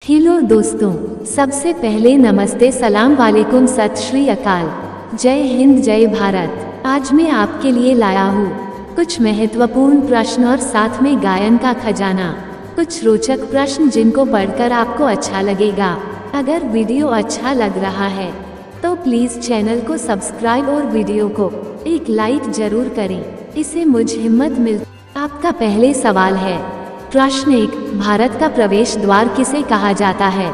Hello दोस्तों, सबसे पहले नमस्ते, सलाम वालेकुम, सत श्री अकाल, जय हिंद, जय भारत। आज मैं आपके लिए लाया हूँ कुछ महत्वपूर्ण प्रश्न और साथ में गायन का खजाना। कुछ रोचक प्रश्न जिनको पढ़कर आपको अच्छा लगेगा। अगर वीडियो अच्छा लग रहा है तो प्लीज़ चैनल को सब्सक्राइब और वीडियो को एक लाइक जरूर करें, इससे मुझे हिम्मत मिलती। आपका पहले सवाल है, प्रश्न 1, भारत का प्रवेश द्वार किसे कहा जाता है?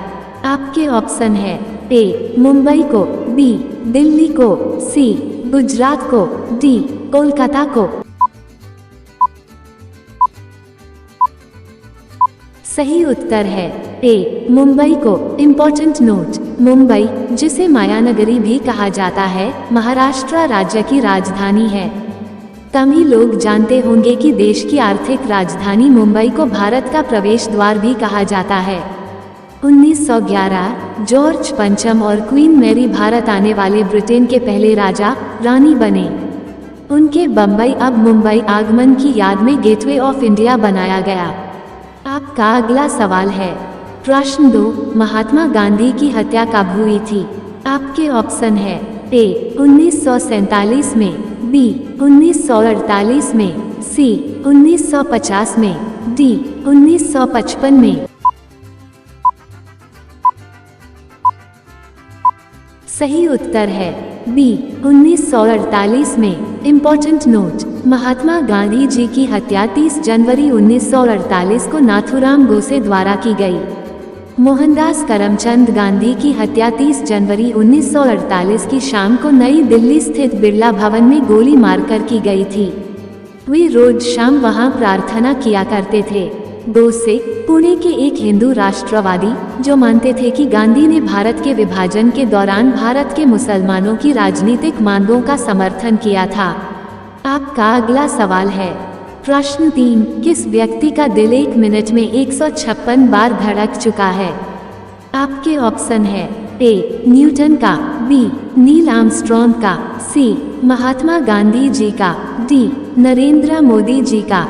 आपके ऑप्शन है ए, मुंबई को, बी, दिल्ली को, सी, गुजरात को, डी, कोलकाता को। सही उत्तर है ए, मुंबई को। इम्पोर्टेंट नोट, मुंबई, जिसे मायानगरी भी कहा जाता है, महाराष्ट्र राज्य की राजधानी है। कम ही लोग जानते होंगे कि देश की आर्थिक राजधानी मुंबई को भारत का प्रवेश द्वार भी कहा जाता है। 1911 जॉर्ज पंचम और क्वीन मैरी भारत आने वाले ब्रिटेन के पहले राजा रानी बने। उनके बम्बई अब मुंबई आगमन की याद में गेटवे ऑफ इंडिया बनाया गया। आपका अगला सवाल है, प्रश्न 2, महात्मा गांधी की हत्या कब हुई थी? आपके ऑप्शन है ए, 1947 में, बी, 1948 में, सी, 1950 में, डी, 1955 में। सही उत्तर है बी, 1948 में। इम्पोर्टेंट नोट, महात्मा गांधी जी की हत्या 30 जनवरी 1948 को नाथूराम गोडसे द्वारा की गई। मोहनदास करमचंद गांधी की हत्या 30 जनवरी 1948 की शाम को नई दिल्ली स्थित बिरला भवन में गोली मारकर की गई थी। वे रोज शाम वहां प्रार्थना किया करते थे। गोडसे पुणे के एक हिंदू राष्ट्रवादी जो मानते थे कि गांधी ने भारत के विभाजन के दौरान भारत के मुसलमानों की राजनीतिक मांगों का समर्थन किया था। आपका अगला सवाल है, प्रश्न 3, किस व्यक्ति का दिल 1 मिनट में 156 बार धड़क चुका है? आपके ऑप्शन है ए, न्यूटन का, बी, नील आर्मस्ट्रॉन्ग का, सी, महात्मा गांधी जी का, डी, नरेंद्र मोदी जी का।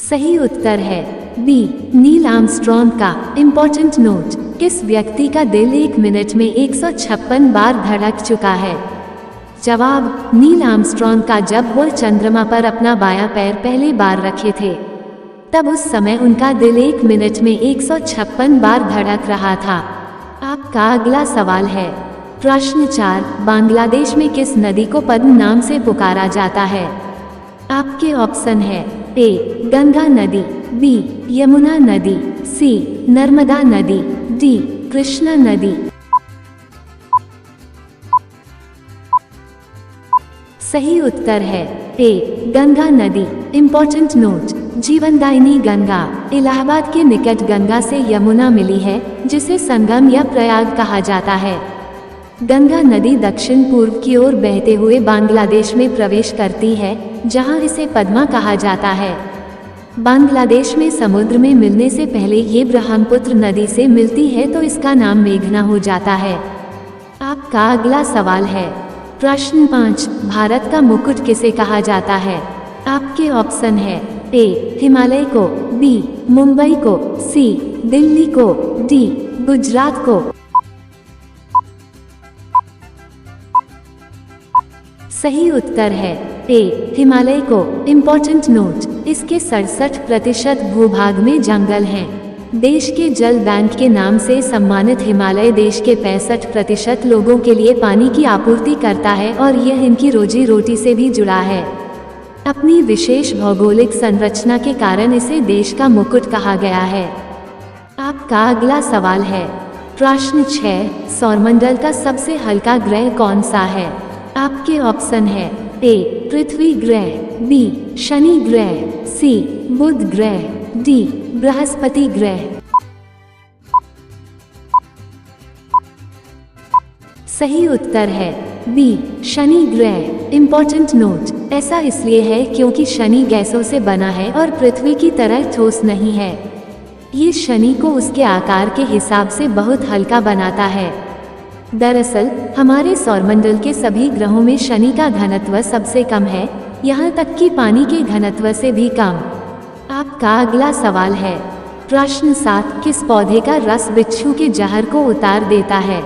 सही उत्तर है बी, नील आर्मस्ट्रॉन्ग का। इम्पोर्टेंट नोट, किस व्यक्ति का दिल 1 मिनट में 156 बार धड़क चुका है? जवाब, नील आर्मस्ट्रॉन्ग का। जब वो चंद्रमा पर अपना बायां पैर पहली बार रखे थे तब उस समय उनका दिल 1 मिनट में 156 बार धड़क रहा था। आपका अगला सवाल है, प्रश्न 4, बांग्लादेश में किस नदी को पद्म नाम से पुकारा जाता है? आपके ऑप्शन है ए, गंगा नदी, बी, यमुना नदी, सी, नर्मदा नदी, डी, कृष्णा नदी। सही उत्तर है ए, गंगा नदी। इम्पोर्टेंट नोट, जीवनदायिनी गंगा इलाहाबाद के निकट गंगा से यमुना मिली है, जिसे संगम या प्रयाग कहा जाता है। गंगा नदी दक्षिण पूर्व की ओर बहते हुए बांग्लादेश में प्रवेश करती है, जहां इसे पद्मा कहा जाता है। बांग्लादेश में समुद्र में मिलने से पहले ये ब्रह्मपुत्र नदी से मिलती है तो इसका नाम मेघना हो जाता है। आपका अगला सवाल है, प्रश्न 5, भारत का मुकुट किसे कहा जाता है? आपके ऑप्शन है ए, हिमालय को, बी, मुंबई को, सी, दिल्ली को, डी, गुजरात को। सही उत्तर है ए, हिमालय को। इम्पोर्टेंट नोट, इसके 67% भूभाग में जंगल हैं। देश के जल बैंक के नाम से सम्मानित हिमालय देश के 65% लोगों के लिए पानी की आपूर्ति करता है और यह इनकी रोजी रोटी से भी जुड़ा है। अपनी विशेष भौगोलिक संरचना के कारण इसे देश का मुकुट कहा गया है। आपका अगला सवाल है, प्रश्न 6, सौरमंडल का सबसे हल्का ग्रह कौन सा है? आपके ऑप्शन है ए, पृथ्वी ग्रह, बी, शनि ग्रह, सी, बुध ग्रह, डी, बृहस्पति ग्रह। सही उत्तर है बी, शनि ग्रह। इम्पोर्टेंट नोट, ऐसा इसलिए है क्योंकि शनि गैसों से बना है और पृथ्वी की तरह ठोस नहीं है। ये शनि को उसके आकार के हिसाब से बहुत हल्का बनाता है। दरअसल हमारे सौरमंडल के सभी ग्रहों में शनि का घनत्व सबसे कम है, यहाँ तक कि पानी के घनत्व से भी कम। आपका अगला सवाल है प्रश्न 7, किस पौधे का रस बिच्छू के जहर को उतार देता है?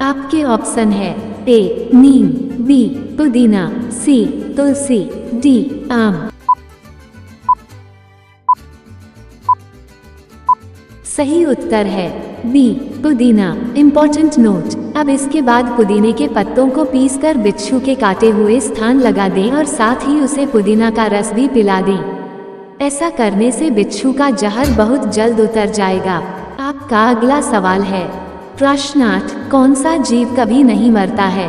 आपके ऑप्शन है ए नीम, बी पुदीना, सी तुलसी, डी आम। सही उत्तर है बी पुदीना। इम्पोर्टेंट नोट, अब इसके बाद पुदीने के पत्तों को पीसकर बिच्छू के काटे हुए स्थान लगा दें और साथ ही उसे पुदीना का रस भी पिला दें। ऐसा करने से बिच्छू का जहर बहुत जल्द उतर जाएगा। आपका अगला सवाल है प्रश्न 8, कौन सा जीव कभी नहीं मरता है?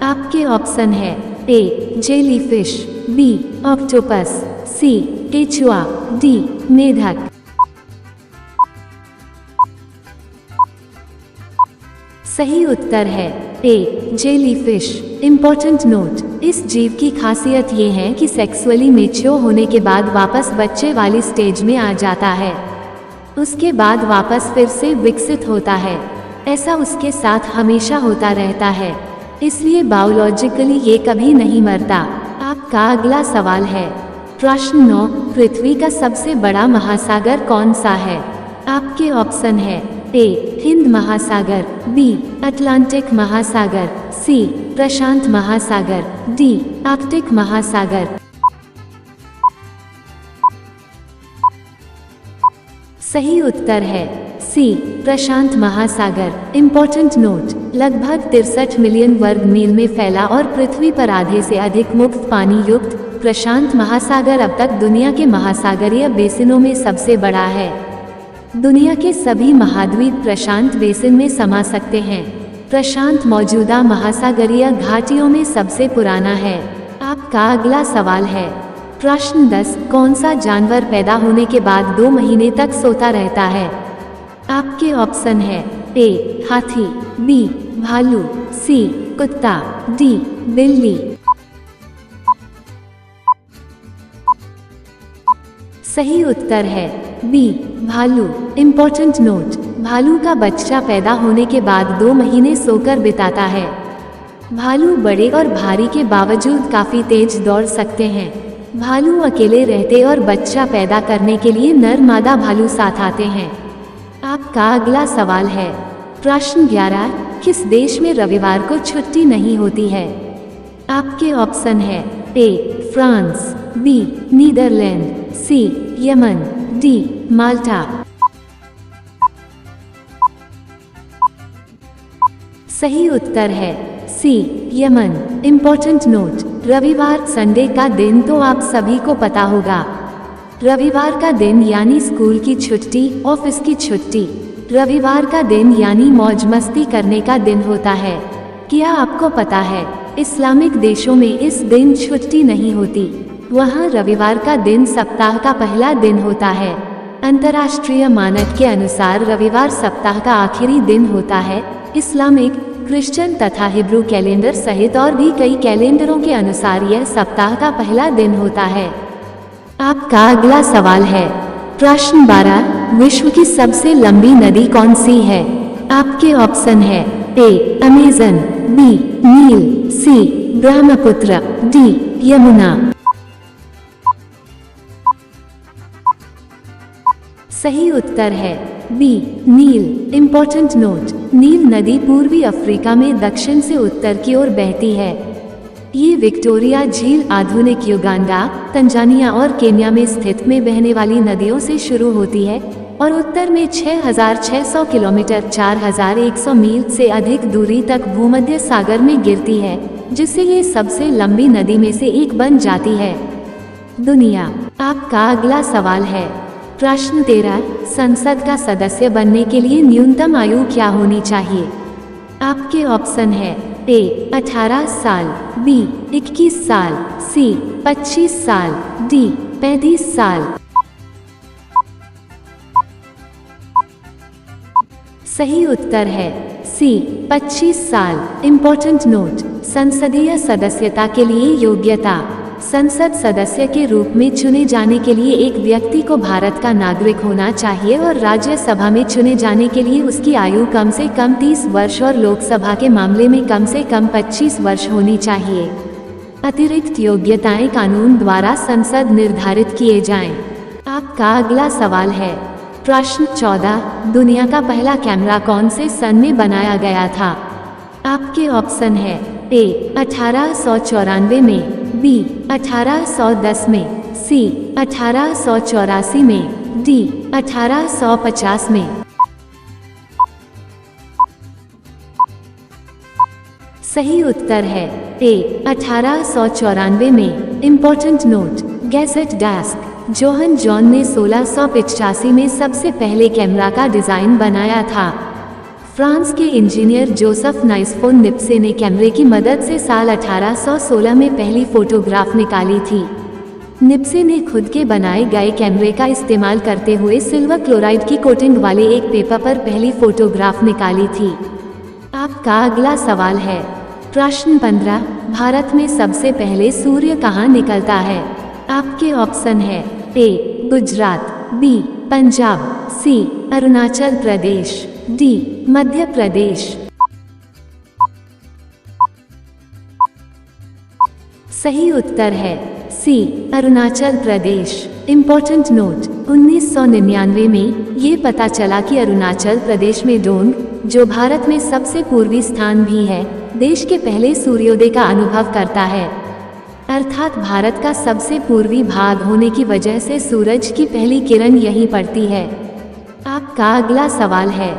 आपके ऑप्शन है ए जेलीफिश, बी ऑक्टोपस, सी केचुआ, डी मेढक। सही उत्तर है ए जेलीफिश। इम्पोर्टेंट नोट, इस जीव की खासियत ये है कि सेक्सुअली मैच्योर होने के बाद वापस बच्चे वाली स्टेज में आ जाता है, उसके बाद वापस फिर से विकसित होता है। ऐसा उसके साथ हमेशा होता रहता है, इसलिए बायोलॉजिकली ये कभी नहीं मरता। आपका अगला सवाल है प्रश्न 9, पृथ्वी का सबसे बड़ा महासागर कौन सा है? आपके ऑप्शन है ए हिंद महासागर, बी अटलांटिक महासागर, सी प्रशांत महासागर, डी आर्कटिक महासागर। सही उत्तर है सी प्रशांत महासागर। इम्पोर्टेंट नोट, लगभग 63 मिलियन वर्ग मील में फैला और पृथ्वी पर आधे से अधिक मुक्त पानी युक्त प्रशांत महासागर अब तक दुनिया के महासागरीय बेसिनों में सबसे बड़ा है। दुनिया के सभी महाद्वीप प्रशांत बेसिन में समा सकते हैं। प्रशांत मौजूदा महासागरीय घाटियों में सबसे पुराना है। आपका अगला सवाल है प्रश्न 10, कौन सा जानवर पैदा होने के बाद 2 महीने तक सोता रहता है? आपके ऑप्शन है ए हाथी, बी भालू, सी कुत्ता, डी बिल्ली। सही उत्तर है बी भालू। इम्पोर्टेंट नोट, भालू का बच्चा पैदा होने के बाद 2 महीने सोकर बिताता है। भालू बड़े और भारी के बावजूद काफी तेज दौड़ सकते हैं। भालू अकेले रहते और बच्चा पैदा करने के लिए नर मादा भालू साथ आते हैं। आपका अगला सवाल है प्रश्न 11, किस देश में रविवार को छुट्टी नहीं होती है? आपके ऑप्शन है A France, B Netherlands, C Yemen, D Malta. सही उत्तर है सी यमन। इम्पोर्टेंट नोट, रविवार संडे का दिन तो आप सभी को पता होगा। रविवार का दिन यानी स्कूल की छुट्टी, ऑफिस की छुट्टी। रविवार का दिन यानी मौज मस्ती करने का दिन होता है। क्या आपको पता है इस्लामिक देशों में इस दिन छुट्टी नहीं होती? वहाँ रविवार का दिन सप्ताह का पहला दिन होता है। अंतर्राष्ट्रीय मानक के अनुसार रविवार सप्ताह का आखिरी दिन होता है। इस्लामिक, क्रिश्चियन तथा हिब्रू कैलेंडर सहित और भी कई कैलेंडरों के अनुसार यह सप्ताह का पहला दिन होता है। आपका अगला सवाल है प्रश्न 12, विश्व की सबसे लंबी नदी कौन सी है? आपके ऑप्शन है ए अमेजन, बी नील, सी ब्रह्मपुत्र, डी यमुना। सही उत्तर है बी नील। इम्पोर्टेंट नोट, नील नदी पूर्वी अफ्रीका में दक्षिण से उत्तर की ओर बहती है। ये विक्टोरिया झील आधुनिक युगांडा, तंजानिया और केन्या में स्थित में बहने वाली नदियों से शुरू होती है और उत्तर में 6,600 किलोमीटर 4,100 मील से अधिक दूरी तक भूमध्य सागर में गिरती है, जिससे ये सबसे लंबी नदी में से एक बन जाती है। दुनिया। आपका अगला सवाल है प्रश्न 13, संसद का सदस्य बनने के लिए न्यूनतम आयु क्या होनी चाहिए? आपके ऑप्शन है ए 18 साल, बी 21 साल, सी 25 साल, डी 35 साल। सही उत्तर है सी 25 साल। इम्पोर्टेंट नोट, संसदीय सदस्यता के लिए योग्यता। संसद सदस्य के रूप में चुने जाने के लिए एक व्यक्ति को भारत का नागरिक होना चाहिए और राज्यसभा में चुने जाने के लिए उसकी आयु कम से कम 30 वर्ष और लोकसभा के मामले में कम से कम 25 वर्ष होनी चाहिए। अतिरिक्त योग्यताएं कानून द्वारा संसद निर्धारित किए जाएं। आपका अगला सवाल है प्रश्न 14, दुनिया का पहला कैमरा कौन से सन में बनाया गया था? आपके ऑप्शन है ए 1894 में, बी 1810 में, सी 1884 में, डी 1850 में। सही उत्तर है ए 1894 में। Important note, gadget desk, Johan John ने 1685 में सबसे पहले कैमरा का डिजाइन बनाया था। फ्रांस के इंजीनियर जोसेफ नाइसफोन निप्से ने कैमरे की मदद से साल 1816 में पहली फोटोग्राफ निकाली थी। निप्से ने खुद के बनाए गए कैमरे का इस्तेमाल करते हुए सिल्वर क्लोराइड की कोटिंग वाले एक पेपर पर पहली फोटोग्राफ निकाली थी। आपका अगला सवाल है प्रश्न 15, भारत में सबसे पहले सूर्य कहाँ निकलता है? आपके ऑप्शन है ए गुजरात, बी पंजाब, सी अरुणाचल प्रदेश, डी मध्य प्रदेश। सही उत्तर है सी अरुणाचल प्रदेश। इम्पोर्टेंट नोट, 1999 में ये पता चला कि अरुणाचल प्रदेश में डोंग, जो भारत में सबसे पूर्वी स्थान भी है, देश के पहले सूर्योदय का अनुभव करता है। अर्थात भारत का सबसे पूर्वी भाग होने की वजह से सूरज की पहली किरण यहीं पड़ती है। आपका अगला सवाल है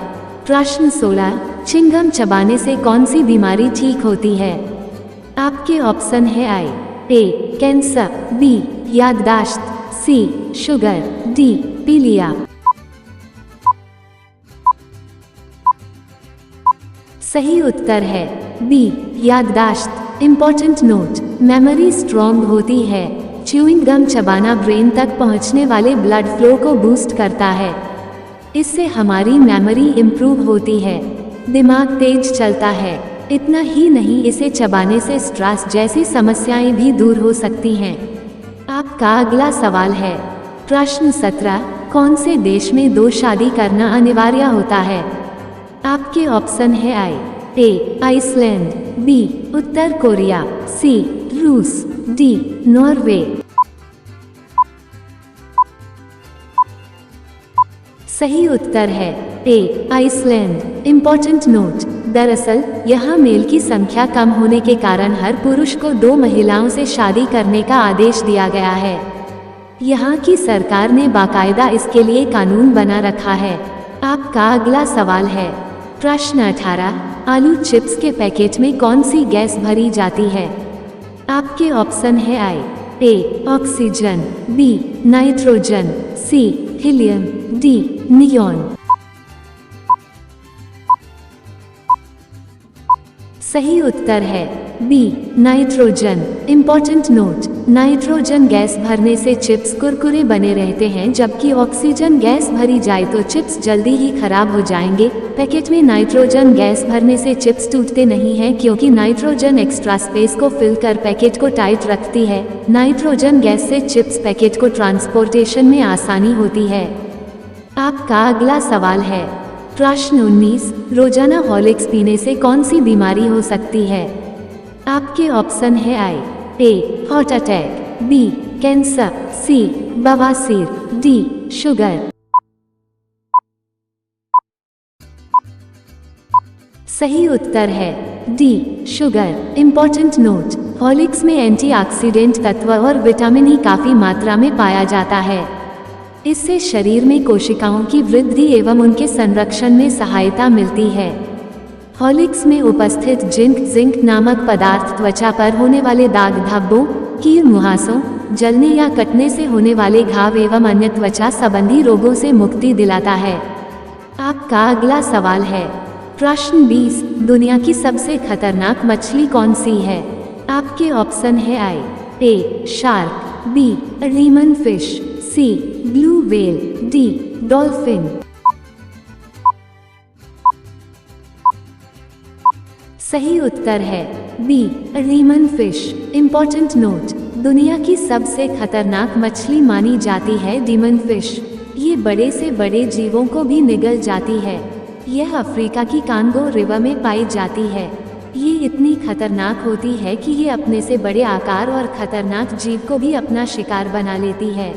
प्रश्न 16, चिंगम चबाने से कौन सी बीमारी ठीक होती है? आपके ऑप्शन है ए कैंसर, बी याददाश्त, सी शुगर, डी पीलिया। सही उत्तर है बी याददाश्त। इम्पोर्टेंट नोट, मेमोरी स्ट्रॉन्ग होती है। च्यूइंग गम चबाना ब्रेन तक पहुंचने वाले ब्लड फ्लो को बूस्ट करता है। इससे हमारी मेमोरी इम्प्रूव होती है, दिमाग तेज चलता है। इतना ही नहीं, इसे चबाने से स्ट्रेस जैसी समस्याएं भी दूर हो सकती हैं। आपका अगला सवाल है प्रश्न 17, कौन से देश में 2 शादी करना अनिवार्य होता है? आपके ऑप्शन है ए आइसलैंड, बी उत्तर कोरिया, सी रूस, डी नॉर्वे। सही उत्तर है ए आइसलैंड। इम्पोर्टेंट नोट, दरअसल यहाँ मेल की संख्या कम होने के कारण हर पुरुष को 2 महिलाओं से शादी करने का आदेश दिया गया है। यहाँ की सरकार ने बाकायदा इसके लिए कानून बना रखा है। आपका अगला सवाल है प्रश्न 18, आलू चिप्स के पैकेट में कौन सी गैस भरी जाती है? आपके ऑप्शन है A oxygen, B nitrogen, C helium, D neon. सही उत्तर है B nitrogen. Important note, nitrogen gas भरने से चिप्स कुरकुरे बने रहते हैं, जबकि ऑक्सीजन गैस भरी जाए तो चिप्स जल्दी ही खराब हो जाएंगे। पैकेट में नाइट्रोजन गैस भरने से चिप्स टूटते नहीं हैं, क्योंकि नाइट्रोजन एक्स्ट्रा स्पेस को फिल कर पैकेट को टाइट रखती है। नाइट्रोजन गैस से चिप्स पैकेट को ट्रांसपोर्टेशन में आसानी होती है। आपका अगला सवाल है प्रश्न 19, रोजाना हॉर्लिक्स पीने से कौन सी बीमारी हो सकती है? आपके ऑप्शन है A heart attack, B cancer, C बवासीर, डी शुगर। सही उत्तर है D sugar. Important note, Horlicks में एंटीऑक्सीडेंट तत्व और विटामिन ई काफी मात्रा में पाया जाता है। इससे शरीर में कोशिकाओं की वृद्धि एवं उनके संरक्षण में सहायता मिलती है। हॉर्लिक्स में उपस्थित जिंक नामक पदार्थ त्वचा पर होने वाले दाग धब्बों, कील मुहासों, जलने या कटने से होने वाले घाव एवं अन्य त्वचा संबंधी रोगों से मुक्ति दिलाता है। आपका अगला सवाल है प्रश्न 20, दुनिया की सबसे खतरनाक मछली कौन सी है? आपके ऑप्शन है ए शार्क, बी रीमन फिश, सी ब्लू व्हेल, डी डॉल्फिन। सही उत्तर है बी रीमन फिश। इम्पोर्टेंट नोट, दुनिया की सबसे खतरनाक मछली मानी जाती है डीमन फिश। ये बड़े से बड़े जीवों को भी निगल जाती है। यह अफ्रीका की कांगो रिवर में पाई जाती है। ये इतनी खतरनाक होती है कि ये अपने से बड़े आकार और खतरनाक जीव को भी अपना शिकार बना लेती है।